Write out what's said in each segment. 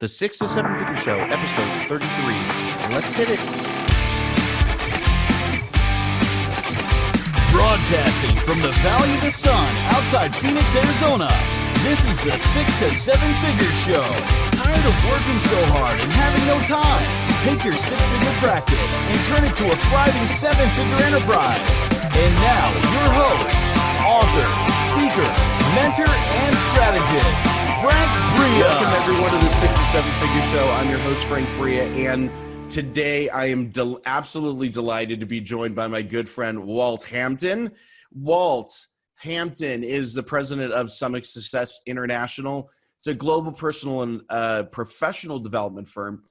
The 6 to 7 Figure Show, episode 33. Let's hit it. Broadcasting from the Valley of the Sun outside Phoenix, Arizona. This is the 6 to 7 Figure Show. Tired of working so hard and having no time? Take your six-figure practice and turn it to a thriving seven-figure enterprise. And now, your host, author, speaker, mentor, and strategist, Frank Bria. Welcome, everyone, to the 6 to 7 Figure Show. I'm your host, Frank Bria, and today I am absolutely delighted to be joined by my good friend, Walt Hampton. Walt Hampton is the president of Summit Success International. It's a global personal and professional development firm,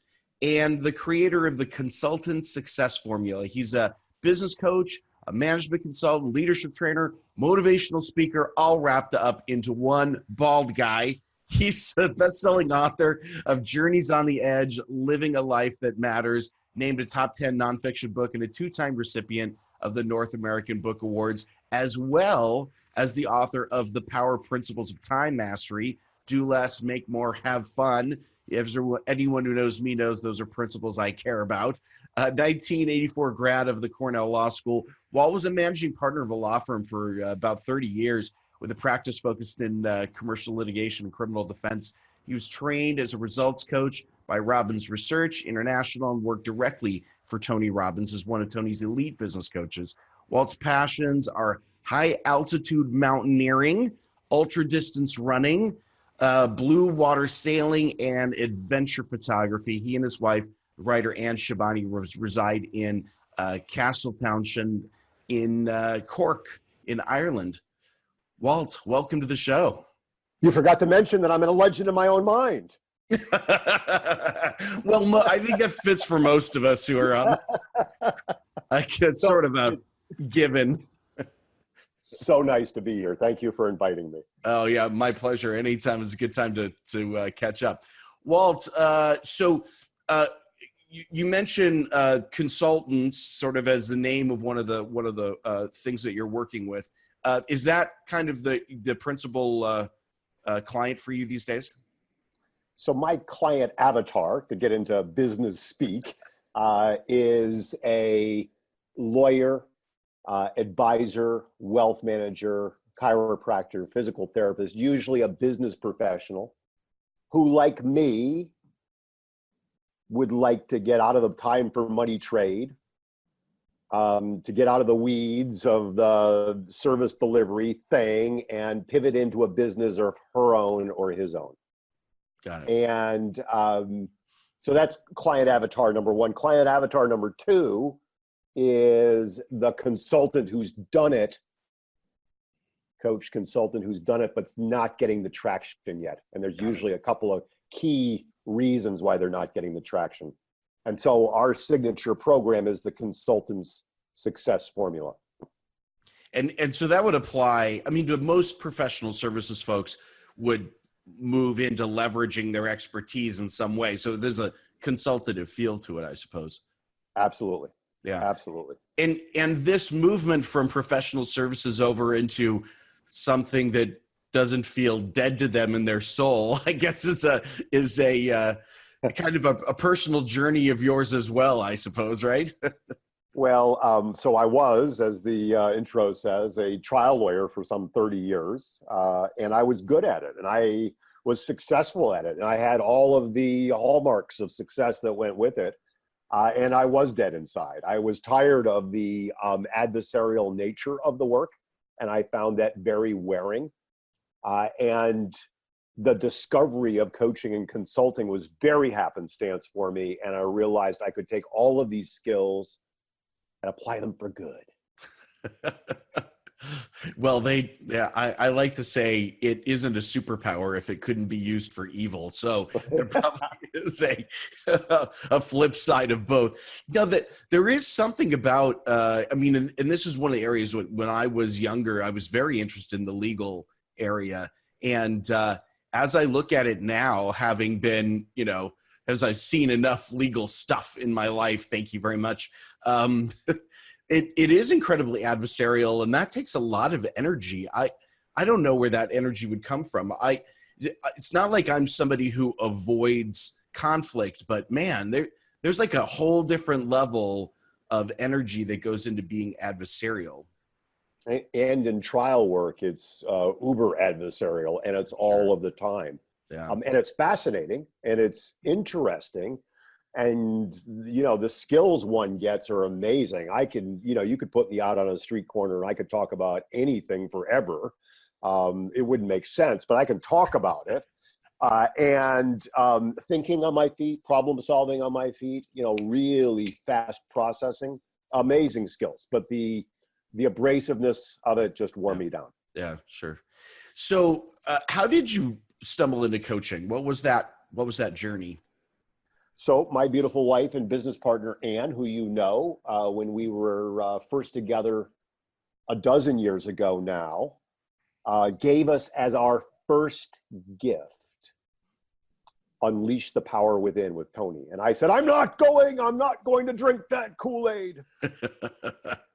and the creator of the Consultant Success Formula. He's a business coach, a management consultant, leadership trainer, motivational speaker, all wrapped up into one bald guy. He's a best-selling author of Journeys on the Edge, Living a Life That Matters, named a top 10 nonfiction book and a two-time recipient of the North American Book Awards, as well as the author of The Power Principles of Time Mastery, Do Less, Make More, Have Fun. If anyone who knows me knows those are principles I care about. 1984 grad of the Cornell Law School. Walt was a managing partner of a law firm for about 30 years with a practice focused in commercial litigation and criminal defense. He was trained as a results coach by Robbins Research International and worked directly for Tony Robbins as one of Tony's elite business coaches. Walt's passions are high-altitude mountaineering, ultra-distance running, blue water sailing, and adventure photography. He and his wife, writer Ann Sheybani, reside in Castletownshend in Cork in Ireland. Walt, welcome to the show. You forgot to mention that I'm a legend in my own mind. Well, I think that fits for most of us who are on. It's sort of a given. So nice to be here. Thank you for inviting me. Oh, yeah, my pleasure. Anytime is a good time to catch up. Walt, you mentioned consultants sort of as the name of one of the things that you're working with. Is that kind of the principal client for you these days? So my client avatar, to get into business speak, is a lawyer, advisor, wealth manager, chiropractor, physical therapist, usually a business professional who, like me, would like to get out of the time for money trade, to get out of the weeds of the service delivery thing and pivot into a business of her own or his own. Got it. And so that's client avatar number one. Client avatar number two is the consultant who's done it, coach consultant who's done it, but's not getting the traction yet. And there's usually a couple of key reasons why they're not getting the traction. And so our signature program is the Consultant's Success Formula. And so that would apply, I mean, to most professional services folks would move into leveraging their expertise in some way. So there's a consultative feel to it, I suppose. Absolutely. Yeah, absolutely. And this movement from professional services over into something that doesn't feel dead to them in their soul, I guess is a kind of a personal journey of yours as well, I suppose, right? Well, so I was, as the intro says, a trial lawyer for some 30 years, and I was good at it, and I was successful at it, and I had all of the hallmarks of success that went with it, and I was dead inside. I was tired of the adversarial nature of the work, and I found that very wearing. And the discovery of coaching and consulting was very happenstance for me. And I realized I could take all of these skills and apply them for good. Well, I like to say it isn't a superpower if it couldn't be used for evil. So there probably is a flip side of both. Now, that there is something about, I mean, and this is one of the areas when I was younger, I was very interested in the legal area. And as I look at it now, having been, as I've seen enough legal stuff in my life, thank you very much. It is incredibly adversarial, and that takes a lot of energy. I don't know where that energy would come from. It's not like I'm somebody who avoids conflict, but man, there's like a whole different level of energy that goes into being adversarial. And in trial work, it's uber adversarial, and it's all of the time. Yeah. And it's fascinating, and it's interesting. And, the skills one gets are amazing. You could put me out on a street corner and I could talk about anything forever. It wouldn't make sense, but I can talk about it. And thinking on my feet, problem solving on my feet, really fast processing, amazing skills. But the abrasiveness of it just wore me down. Yeah, sure. So how did you stumble into coaching? What was that journey? So my beautiful wife and business partner, Ann, who when we were first together a dozen years ago now, gave us as our first gift, Unleash the Power Within with Tony. And I said, I'm not going to drink that Kool-Aid.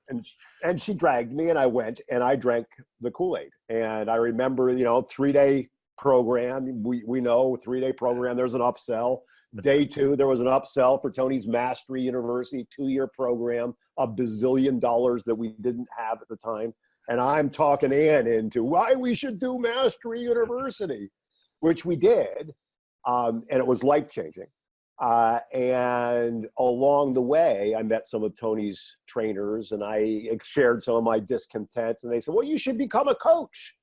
And she dragged me, and I went and I drank the Kool-Aid. And I remember, 3-day program. We know 3-day program, there's an upsell. Day 2, there was an upsell for Tony's Mastery University 2-year program, $1 bazillion that we didn't have at the time. And I'm talking Ann into why we should do Mastery University, which we did. And it was life-changing. And along the way, I met some of Tony's trainers, and I shared some of my discontent. And they said, well, you should become a coach.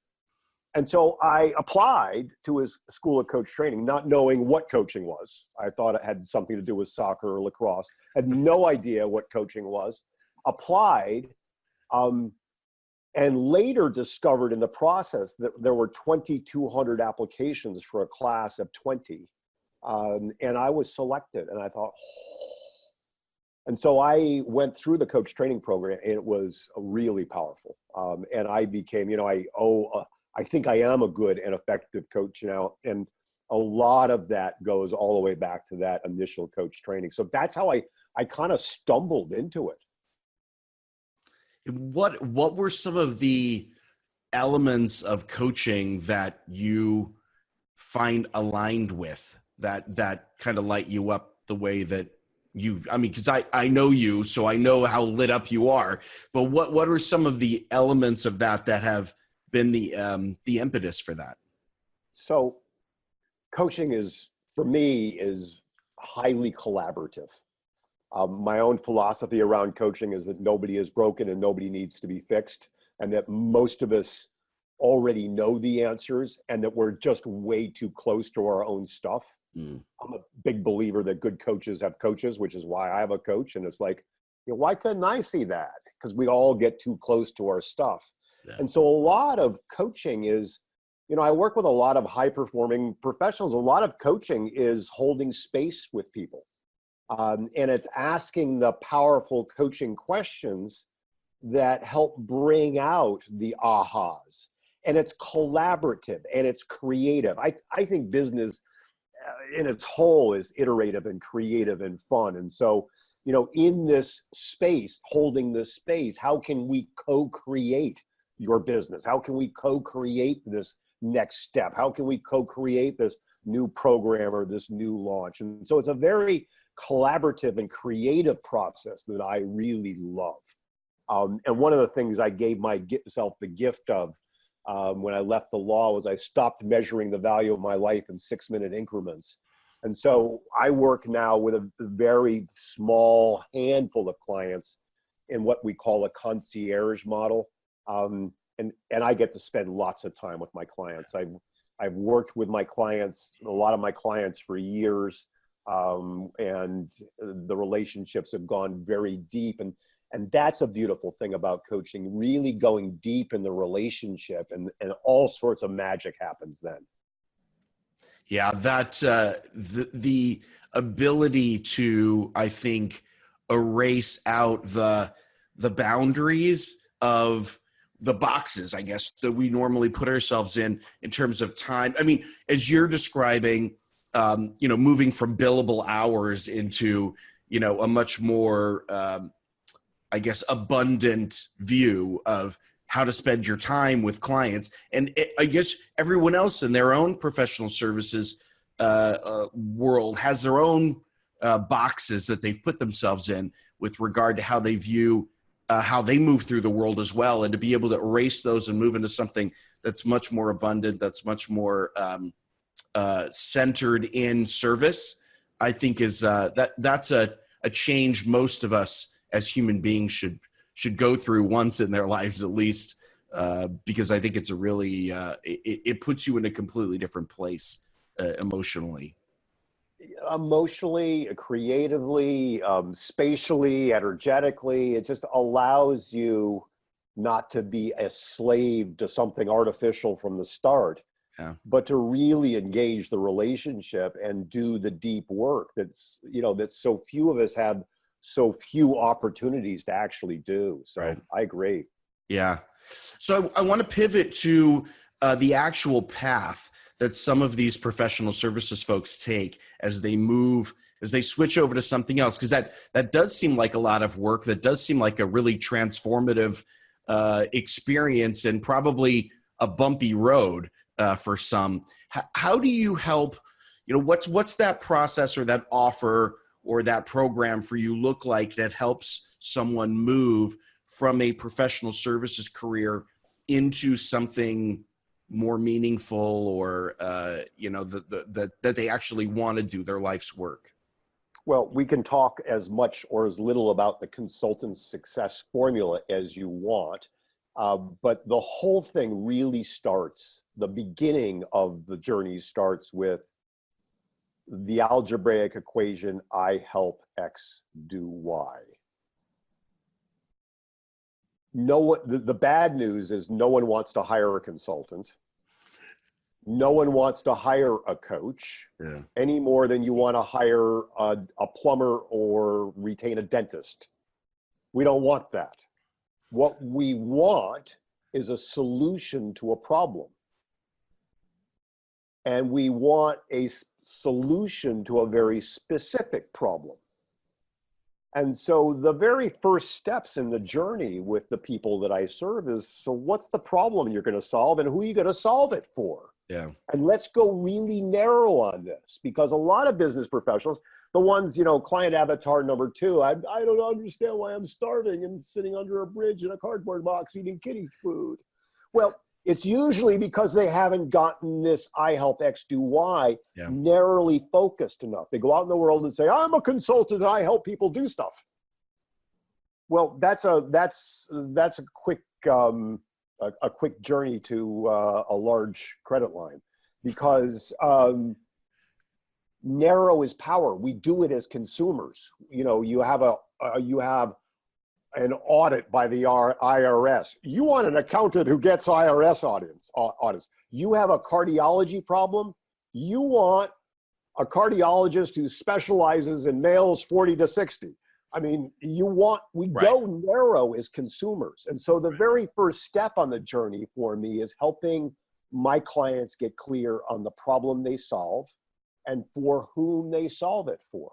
And so I applied to his school of coach training, not knowing what coaching was. I thought it had something to do with soccer or lacrosse. Had no idea what coaching was. Applied, and later discovered in the process that there were 2,200 applications for a class of 20. And I was selected, and I thought, and so I went through the coach training program, and it was really powerful. And I became, I think I am a good and effective coach now. And a lot of that goes all the way back to that initial coach training. So that's how I kind of stumbled into it. What were some of the elements of coaching that you find aligned with that kind of light you up the way that because I know you, so I know how lit up you are, but what are some of the elements of that have been the impetus for that? So coaching for me is highly collaborative. My own philosophy around coaching is that nobody is broken and nobody needs to be fixed, and that most of us already know the answers and that we're just way too close to our own stuff. I'm a big believer that good coaches have coaches, which is why I have a coach. And it's like, why couldn't I see that? Because we all get too close to our stuff. Yeah. And so a lot of coaching is, I work with a lot of high performing professionals. A lot of coaching is holding space with people. And it's asking the powerful coaching questions that help bring out the ahas. And it's collaborative and it's creative. I think business in its whole is iterative and creative and fun. And so, in this space, holding this space, how can we co-create your business? How can we co-create this next step? How can we co-create this new program or this new launch? And so it's a very collaborative and creative process that I really love. And one of the things I gave myself the gift of when I left the law was I stopped measuring the value of my life in 6-minute increments. And so I work now with a very small handful of clients in what we call a concierge model. And I get to spend lots of time with my clients. I've worked with my clients, a lot of my clients for years, and the relationships have gone very deep. And that's a beautiful thing about coaching, really going deep in the relationship, and all sorts of magic happens then. Yeah, that the ability to, I think, erase out the boundaries of the boxes, I guess, that we normally put ourselves in terms of time. I mean, as you're describing, moving from billable hours into, a much more, abundant view of how to spend your time with clients. And I guess everyone else in their own professional services world has their own boxes that they've put themselves in with regard to how they view how they move through the world as well, and to be able to erase those and move into something that's much more abundant, that's much more centered in service, I think is that's a change most of us as human beings should go through once in their lives at least, because I think it's a really it puts you in a completely different place emotionally, creatively, spatially, energetically. It just allows you not to be a slave to something artificial from the start, but to really engage the relationship and do the deep work that so few of us have so few opportunities to actually do. So right. I agree. Yeah. So I want to pivot to the actual path that some of these professional services folks take as they switch over to something else, because that does seem like a lot of work. That does seem like a really transformative experience, and probably a bumpy road for some. How do you help? What's that process or that offer or that program for you look like that helps someone move from a professional services career into something more meaningful, or that they actually want to do their life's work? Well, we can talk as much or as little about the consultant's success formula as you want, but the whole thing really starts, the beginning of the journey starts with the algebraic equation, I help X do Y. The bad news is no one wants to hire a consultant. No one wants to hire a coach any more than you want to hire a plumber or retain a dentist. We don't want that. What we want is a solution to a problem. And we want a solution to a very specific problem. And so the very first steps in the journey with the people that I serve is, so what's the problem you're going to solve, and who are you going to solve it for? Yeah. And let's go really narrow on this, because a lot of business professionals, the ones, client avatar number 2, I don't understand why I'm starving and sitting under a bridge in a cardboard box eating kitty food. Well, it's usually because they haven't gotten this I help X do Y narrowly focused enough. They go out in the world and say, I'm a consultant and I help people do stuff. Well, that's a quick journey to a large credit line, because narrow is power. We do it as consumers. You have an audit by the IRS. You want an accountant who gets IRS audits. You have a cardiology problem. You want a cardiologist who specializes in males 40 to 60. I mean, we go narrow as consumers. And so the very first step on the journey for me is helping my clients get clear on the problem they solve and for whom they solve it for.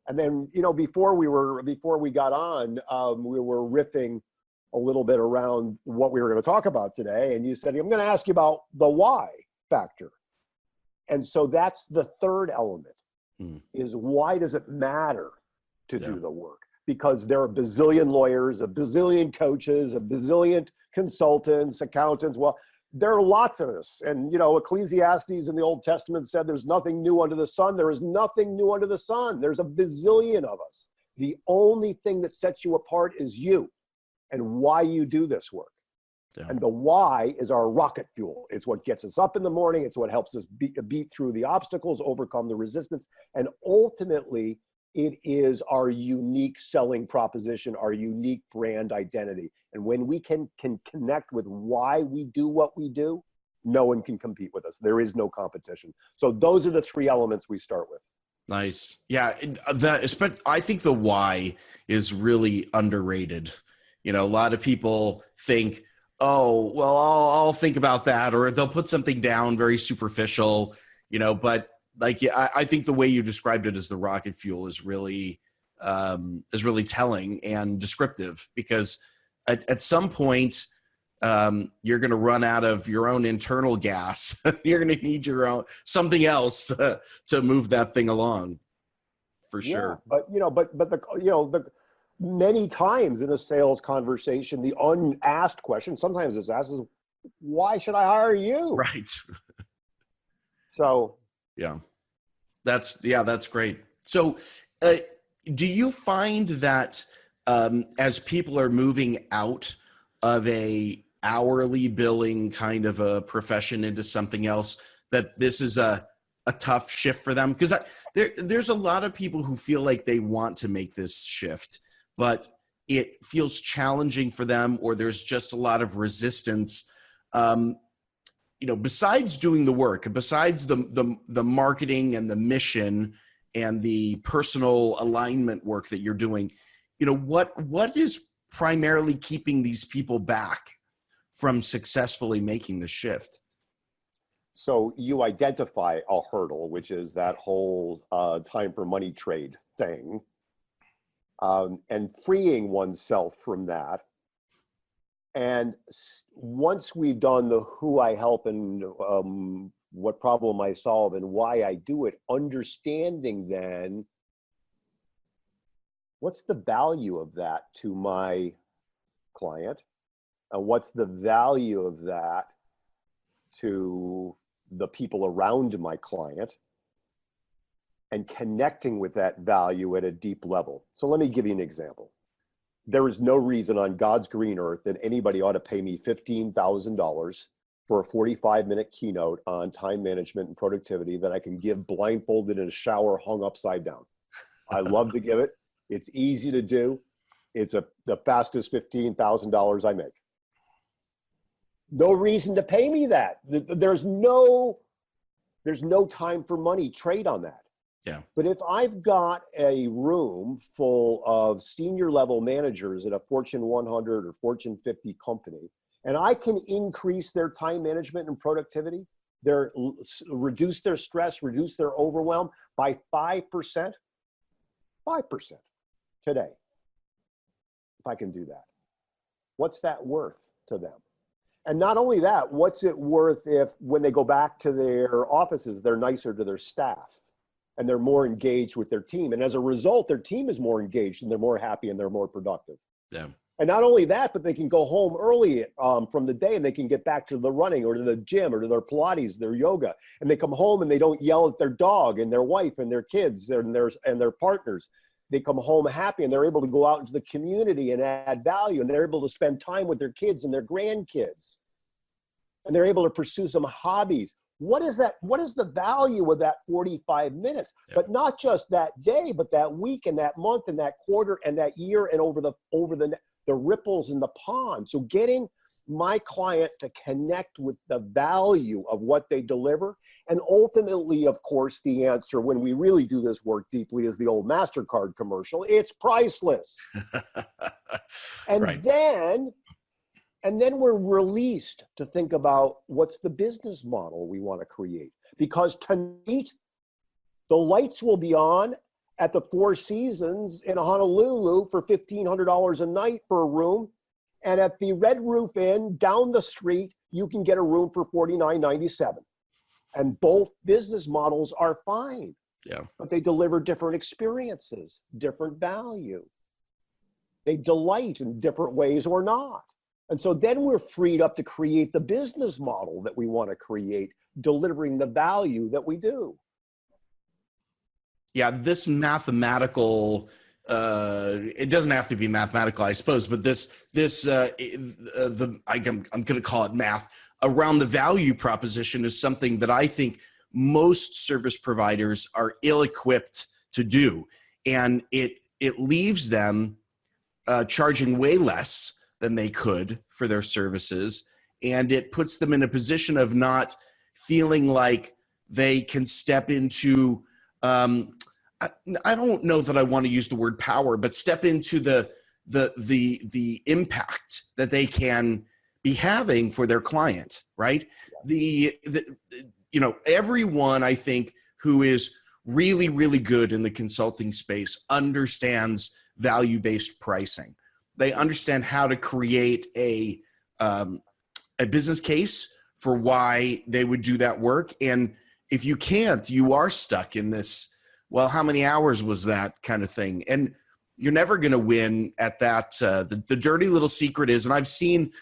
And then, before we got on, we were riffing a little bit around what we were going to talk about today. And you said, I'm going to ask you about the why factor. And so that's the third element, is why does it matter to do the work? Because there are a bazillion lawyers, a bazillion coaches, a bazillion consultants, accountants. Well, there are lots of us. And, Ecclesiastes in the Old Testament said there's nothing new under the sun. There is nothing new under the sun. There's a bazillion of us. The only thing that sets you apart is you and why you do this work. Yeah. And the why is our rocket fuel. It's what gets us up in the morning. It's what helps us beat through the obstacles, overcome the resistance. And ultimately, it is our unique selling proposition, our unique brand identity. And when we can connect with why we do what we do, no one can compete with us. There is no competition. So those are the 3 elements we start with. Nice. Yeah. I think the why is really underrated. A lot of people think, oh, well, I'll think about that, or they'll put something down very superficial, but I think the way you described it as the rocket fuel is really telling and descriptive, because at some point, you're going to run out of your own internal gas. You're going to need your own something else to move that thing along, for sure. But the many times in a sales conversation, the unasked question, sometimes it's asked, is why should I hire you? Right. So that's great. So do you find that as people are moving out of a hourly billing kind of a profession into something else, that this is a tough shift for them? Because there's a lot of people who feel like they want to make this shift, but it feels challenging for them, or there's just a lot of resistance. Besides doing the work, besides the marketing and the mission and the personal alignment work that you're doing, what is primarily keeping these people back from successfully making the shift? So you identify a hurdle, which is that whole time for money trade thing, and freeing oneself from that. And once we've done the who I help and what problem I solve and why I do it, understanding then what's the value of that to my client, and what's the value of that to the people around my client, and connecting with that value at a deep level. So let me give you an example. There is no reason on God's green earth that anybody ought to pay me $15,000 for a 45-minute keynote on time management and productivity that I can give blindfolded in a shower hung upside down. I love to give it. It's easy to do. It's the fastest $15,000 I make. No reason to pay me that. There's no time for money trade on that. Yeah. But if I've got a room full of senior level managers at a Fortune 100 or Fortune 50 company, and I can increase their time management and productivity, reduce their stress, reduce their overwhelm by 5% today. If I can do that, what's that worth to them? And not only that, what's it worth if when they go back to their offices, they're nicer to their staff and they're more engaged with their team. And as a result, their team is more engaged and they're more happy and they're more productive. Yeah. And not only that, but they can go home early from the day and they can get back to the running or to the gym or to their Pilates, their yoga. And they come home and they don't yell at their dog and their wife and their kids and their partners. They come home happy and they're able to go out into the community and add value, and they're able to spend time with their kids and their grandkids. And they're able to pursue some hobbies. What is that? What is the value of that 45 minutes? Yeah. But not just that day, but that week and that month and that quarter and that year and over the ripples in the pond. So getting my clients to connect with the value of what they deliver. And ultimately, of course, the answer when we really do this work deeply is the old MasterCard commercial. It's priceless. And right. then we're released to think about what's the business model we want to create. Because tonight, the lights will be on at the Four Seasons in Honolulu for $1,500 a night for a room. And at the Red Roof Inn down the street, you can get a room for $49.97. And both business models are fine. Yeah. But they deliver different experiences, different value. They delight in different ways or not. And so then we're freed up to create the business model that we want to create, delivering the value that we do. Yeah, this mathematical, it doesn't have to be mathematical, I suppose, but I'm going to call it math around the value proposition is something that I think most service providers are ill-equipped to do. And it leaves them charging way less than they could for their services. And it puts them in a position of not feeling like they can step into, I don't know that I want to use the word power, but step into the impact that they can be having for their client, right? Everyone I think who is really, really good in the consulting space understands value-based pricing. They understand how to create a a business case for why they would do that work. And if you can't, you are stuck in this, well, how many hours was that kind of thing? And you're never going to win at that. The dirty little secret is, and I've seen,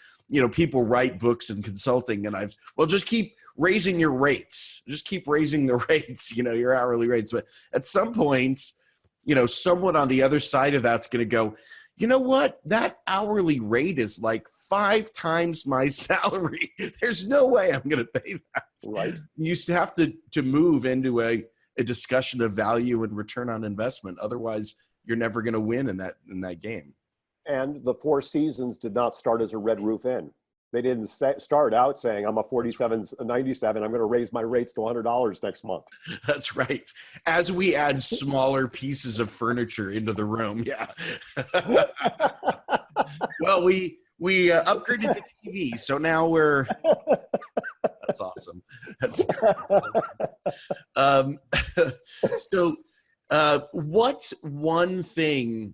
people write books and consulting, and just keep raising your rates. Just keep raising the rates, your hourly rates. But at some point, someone on the other side of that's going to go, you know what? That hourly rate is like 5 times my salary. There's no way I'm going to pay that. Right. You have to move into a discussion of value and return on investment. Otherwise, you're never going to win in that game. And the Four Seasons did not start as a Red Roof Inn. They didn't start out saying, I'm a 47.97. I'm going to raise my rates to $100 next month. That's right. As we add smaller pieces of furniture into the room. Yeah. Well, we upgraded the TV. So now that's awesome. That's so what one thing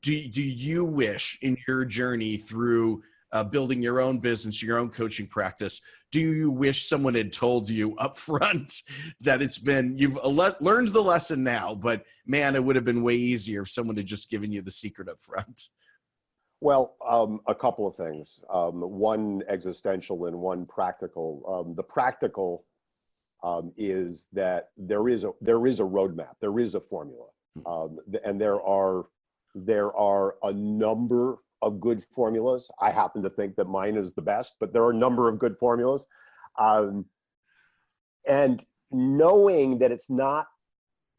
do you wish in your journey through building your own business, your own coaching practice, do you wish someone had told you up front that you've learned the lesson now, but man, it would have been way easier if someone had just given you the secret up front? Well, a couple of things. One existential and one practical. The practical is that there is a roadmap, there is a formula, and there are a number of good formulas. I happen to think that mine is the best, but there are a number of good formulas. And knowing that it's not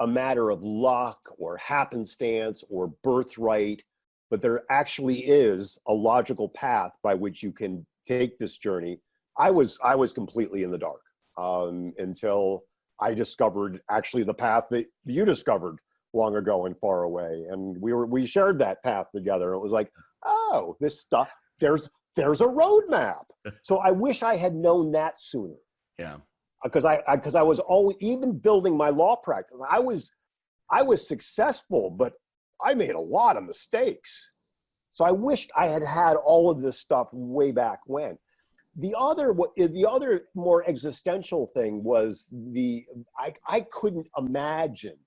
a matter of luck or happenstance or birthright, but there actually is a logical path by which you can take this journey. I was completely in the dark until I discovered actually the path that you discovered long ago and far away. And we shared that path together. It was like, oh, this stuff, there's a roadmap. So I wish I had known that sooner. Yeah. Because I was always, even building my law practice, I was successful, but I made a lot of mistakes. So I wished I had had all of this stuff way back when. The other more existential thing was I couldn't imagine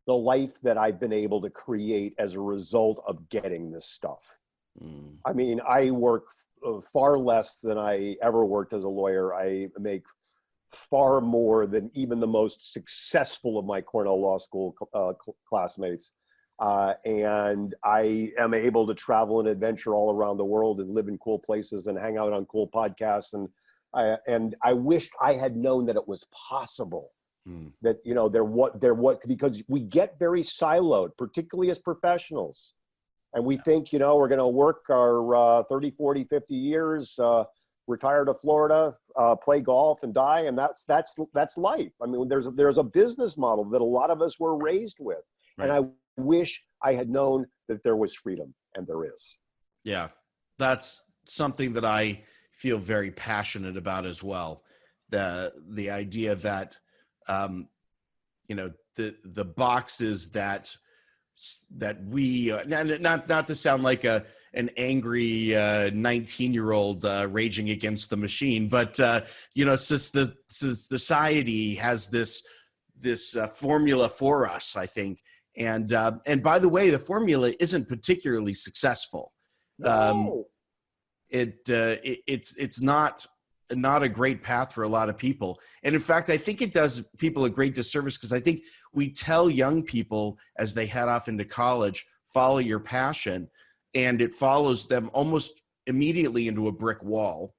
the life that I've been able to create as a result of getting this stuff. I mean, I work far less than I ever worked as a lawyer. I make far more than even the most successful of my Cornell Law School classmates. And I am able to travel and adventure all around the world and live in cool places and hang out on cool podcasts. And I wished I had known that it was possible. That, because we get very siloed, particularly as professionals. And we think, we're going to work our 30, 40, 50 years, retire to Florida, play golf and die. And that's life. I mean, there's a business model that a lot of us were raised with. Right. And I wish I had known that there was freedom, and there is. Yeah, that's something that I feel very passionate about as well. The idea that, the boxes that we, not to sound like an angry 19-year-old raging against the machine, but since the society has this formula for us, I think. And by the way, the formula isn't particularly successful. No. It's not a great path for a lot of people. And in fact, I think it does people a great disservice, because I think we tell young people as they head off into college, follow your passion, and it follows them almost immediately into a brick wall.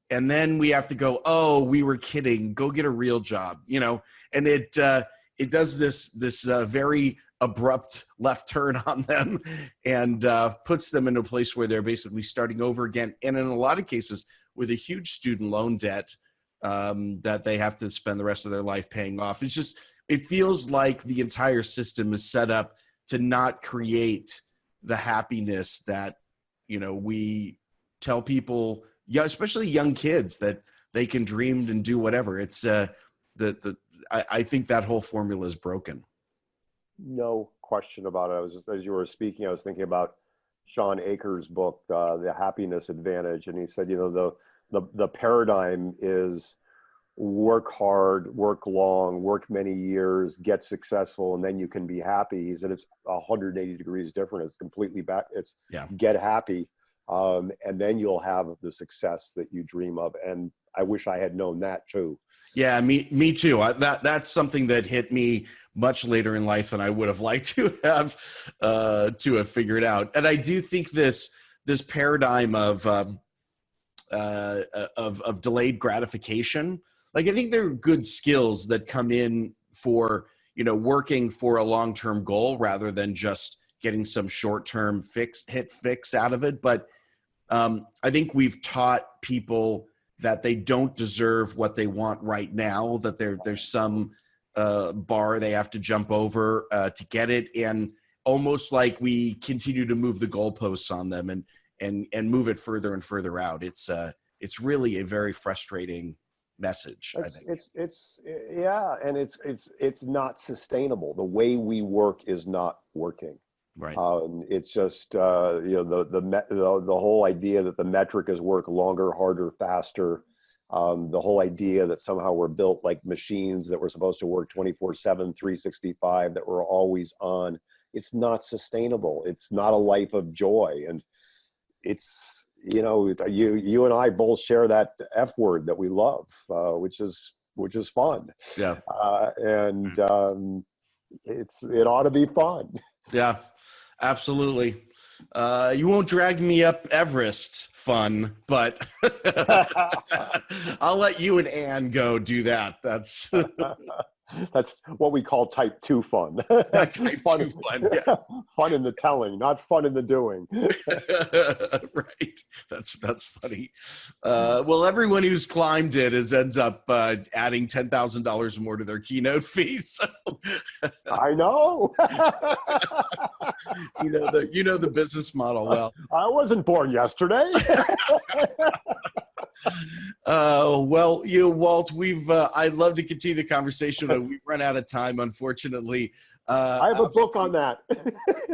And then we have to go, oh, we were kidding, go get a real job, and it does this very abrupt left turn on them and puts them in a place where they're basically starting over again. And in a lot of cases, with a huge student loan debt that they have to spend the rest of their life paying off. It feels like the entire system is set up to not create the happiness that, we tell people, especially young kids, that they can dream and do whatever. It's I think that whole formula is broken. No question about it. As you were speaking, I was thinking about Sean Akers' book, The Happiness Advantage. And he said, the the paradigm is work hard, work long, work many years, get successful, and then you can be happy. He said it's 180 degrees different. It's completely back. It's get happy, and then you'll have the success that you dream of. And I wish I had known that too. Yeah, me too. That's something that hit me much later in life than I would have liked to have figured out. And I do think this paradigm of delayed gratification, like, I think there are good skills that come in for, working for a long-term goal rather than just getting some short-term fix out of it. But I think we've taught people that they don't deserve what they want right now, that there's some bar they have to jump over to get it. And almost like we continue to move the goalposts on them and move it further and further out. It's really a very frustrating message. I think and it's not sustainable. The way we work is not working. Right. It's just the whole idea that the metric is work longer, harder, faster. The whole idea that somehow we're built like machines, that we're supposed to work 24/7, 365, that we're always on. It's not sustainable. It's not a life of joy. And it's, you and I both share that F word that we love, which is fun. Yeah. It ought to be fun. Yeah, absolutely. You won't drag me up Everest Fun, but I'll let you and Ann go do that. That's what we call type 2 fun. Type 2 fun. Yeah. Fun in the telling, not fun in the doing. Right. That's funny. Well, everyone who's climbed it ends up adding $10,000 more to their keynote fees. So. I know. You know the business model well. I wasn't born yesterday. Well, Walt, I'd love to continue the conversation, but we've run out of time, unfortunately. I have a book on that.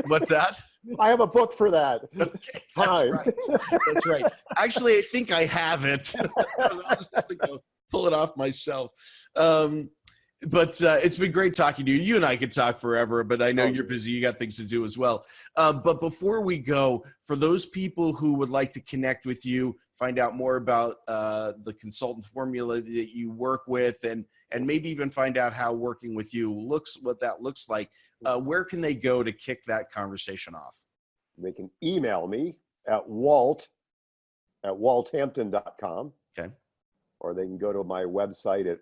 What's that? I have a book for that. Okay, that's right. Actually, I think I have it. I'll just have to go pull it off my shelf. But it's been great talking to you. You and I could talk forever, but I know you're busy. You got things to do as well. But before we go, for those people who would like to connect with you, find out more about the consultant formula that you work with, and maybe even find out how working with you what that looks like, where can they go to kick that conversation off? They can email me at walt@walthampton.com. Okay. Or they can go to my website at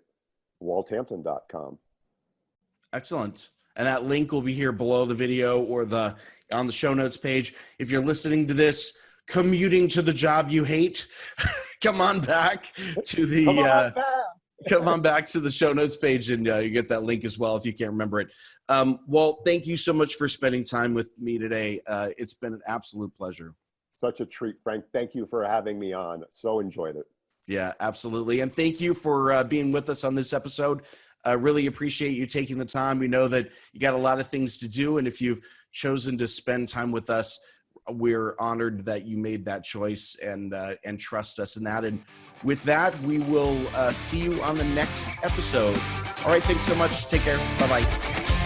walthampton.com. Excellent. And that link will be here below the video or on the show notes page. If you're listening to this commuting to the job you hate, come on back to the come on back to the show notes page, and you get that link as well if you can't remember it. Walt, thank you so much for spending time with me today. It's been an absolute pleasure. Such a treat, Frank. Thank you for having me on. So enjoyed it. Yeah, absolutely. And thank you for being with us on this episode. I really appreciate you taking the time. We know that you got a lot of things to do, and if you've chosen to spend time with us, we're honored that you made that choice and trust us in that. And with that, we will see you on the next episode. All right, thanks so much. Take care. Bye-bye.